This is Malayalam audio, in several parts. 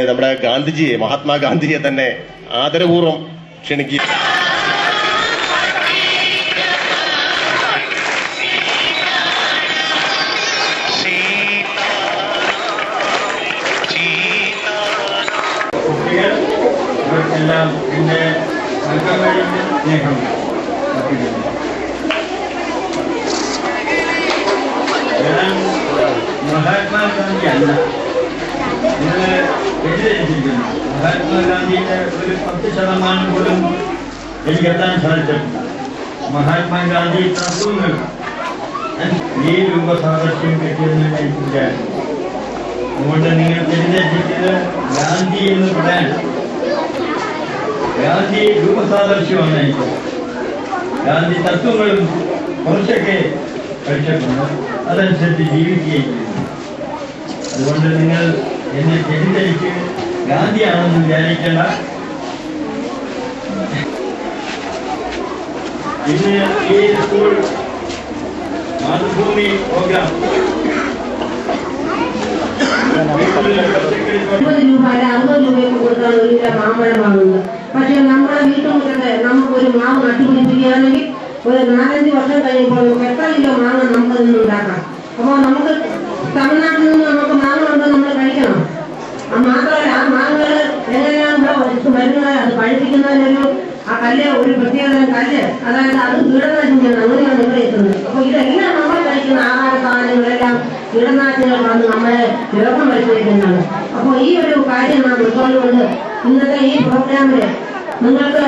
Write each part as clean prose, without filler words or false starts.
നമ്മുടെ ഗാന്ധിജിയെ, മഹാത്മാഗാന്ധിയെ തന്നെ ആദരപൂർവ്വം ക്ഷണിക്കുക. എല്ലാം എൻ്റെ സ്നേഹം ഞാൻ മഹാത്മാഗാന്ധി അല്ല, നിങ്ങൾ തെറ്റിദ്ധരിച്ചിരിക്കുന്നു. മഹാത്മാഗാന്ധിയുടെ ഒരു 10% പോലും എനിക്കെത്താൻ സാധിച്ചിട്ടില്ല. മഹാത്മാഗാന്ധി തത്വങ്ങൾ ഈ രൂപസാദൃശ്യം കിട്ടിയെന്ന് എനിക്കില്ല. അതുകൊണ്ട് നിങ്ങൾ തെറ്റിദ്ധരിച്ചിട്ട് ഗാന്ധി എന്ന് പറയാൻ, ഗാന്ധി രൂപസാദൃശ്യമാണ് എനിക്ക്. ഗാന്ധി തത്വങ്ങളും കുറച്ചൊക്കെ പഠിച്ചിട്ടുണ്ട്, അതനുസരിച്ച് ജീവിക്കുകയും ചെയ്യുന്നു. അതുകൊണ്ട് നിങ്ങൾ എന്നെ തെറ്റിദ്ധരിച്ച് ഗാന്ധിയാണെന്ന് വിചാരിക്കേണ്ട. ഇന്ന് ഈ സ്കൂൾ മാതൃഭൂമി പ്രോഗ്രാം 50 രൂപ 60 രൂപയ്ക്ക് കൊടുത്താണ് ഒരു കിലോ മാമ്പഴം വാങ്ങുന്നത്. പക്ഷെ നമ്മുടെ വീട്ടുമുറ്റത്ത് നമുക്കൊരു മാവ് നട്ടുപിടിപ്പിക്കുകയാണെങ്കിൽ ഒരു 4-5 വർഷം കഴിയുമ്പോൾ നമുക്ക് എത്ര കിലോ മാങ്ങ നമുക്ക് നിന്ന് ഉണ്ടാക്കാം. അപ്പോൾ നമുക്ക് തമിഴ്നാട്ടിൽ നിന്ന് നമുക്ക് മാങ്ങ നമ്മൾ കഴിക്കണം. മാത്രമല്ല ആ മാങ്ങകൾ എങ്ങനെയാണ് വരുന്നത്, അത് പഴുപ്പിക്കുന്നതിനൊരു ആ കല്ല്, ഒരു പ്രത്യേക കല്ല്, അതായത് അത് കീടനാശിനിയാണ്. അങ്ങനെയാണ് ഇവിടെ എത്തുന്നത്. അപ്പോൾ ഇതെല്ലാം നമ്മൾ കഴിക്കുന്ന ആഹാര സാധനങ്ങളെല്ലാം കീടനാശിനികൾ വന്ന് നമ്മളെ രോഗം വരുത്തിയിരിക്കുന്നതാണ്. അപ്പോൾ ഈ ഒരു കാര്യം നാം ഉൾക്കൊണ്ടുകൊണ്ട് ഇന്നത്തെ ഈ പ്രോഗ്രാമില് നിങ്ങൾക്ക്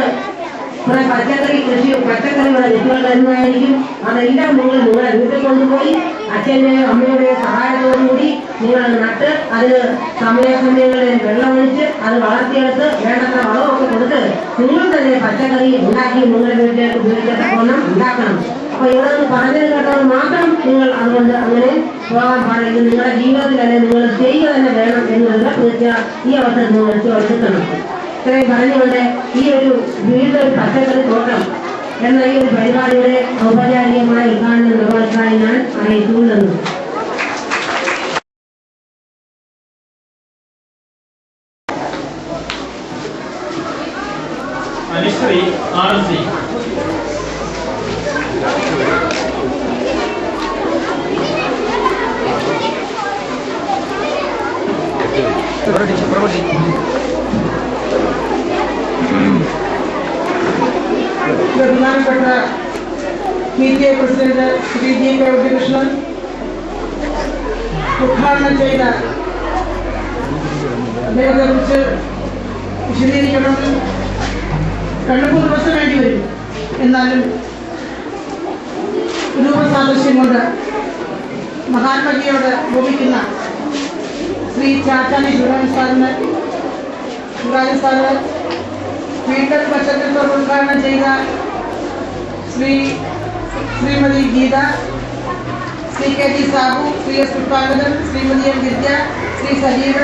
കുറെ പച്ചക്കറികളുടെ വിത്തുകൾ തരുന്നതായിരിക്കും. അതെല്ലാം നിങ്ങൾ നിങ്ങളെ വീട്ടിൽ കൊണ്ടുപോയി അച്ഛൻ്റെയോ അമ്മയുടെയോ സഹായത്തോടുകൂടി നിങ്ങൾ നട്ട് അതിന് സമയങ്ങളിൽ വെള്ളമൊഴിച്ച് അത് വളർത്തിയെടുത്ത് വേണ്ടത്ര വളമൊക്കെ കൊടുത്ത് നിങ്ങൾ തന്നെ പച്ചക്കറി ഉണ്ടാക്കി നിങ്ങളുടെ വീട്ടിലേക്ക് ഉപയോഗിക്കത്തക്കവണ്ണം ഉണ്ടാക്കണം. അപ്പൊ ഇവിടെ നിന്ന് പറഞ്ഞത് കേട്ടത് മാത്രം നിങ്ങൾ അതുകൊണ്ട് അങ്ങനെ പോകാൻ പാടില്ല. നിങ്ങളുടെ ജീവിതത്തിൽ തന്നെ നിങ്ങൾ ചെയ്യുക തന്നെ വേണം എന്നുള്ള തീർച്ചയായും ഈ അവസരം നിങ്ങൾ എടുക്കണം. ഇത്രയും പറഞ്ഞുകൊണ്ട് ഈ ഒരു വീട് പച്ചക്കറി തോട്ടം എന്ന ഈ ഒരു പരിപാടിയുടെ ഔപചാരികമായ ഉദ്ഘാടനം നിർവഹിക്കാൻ ഞാൻ അറിയിച്ചുകൊള്ളുന്നു. അനുശ്രീ ആർസി ബഹുമാനപ്പെട്ട PTA president Shri G.K. Unnikrishnan ഉദ്ഘാടനം ചെയ്ത അദ്ദേഹത്തെ കുറിച്ച് വിശദീകരിക്കണമെങ്കിൽ 2-3 ദിവസം വേണ്ടി വരും. എന്നാലും രൂപസാദൃശ്യം കൊണ്ട് മഹാത്മജിയോട് ഭൂമിക്കുന്ന ശ്രീ ചാച്ചാനി ശിവരാജ് സാറിന് വീണ്ടും പശ്ചാത്തലത്തോട് ഉദ്ഘാടനം ചെയ്ത Shrimati Geetha, Shri K.T. Sabu, Shri S. Pushpanandan, Shrimati M. വിദ്യ, ശ്രീ സജീവ,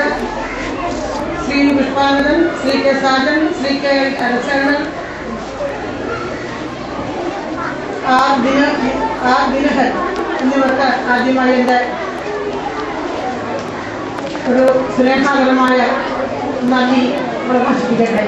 Shri Pushpanandan, Shri K. Sajan, Shri K. അരസേണൻ, R. ദിനഹർ എന്നിവർക്ക് ആദ്യമായി എൻ്റെ ഒരു സ്നേഹകരമായ നന്ദി പ്രകാശിപ്പിക്കട്ടെ.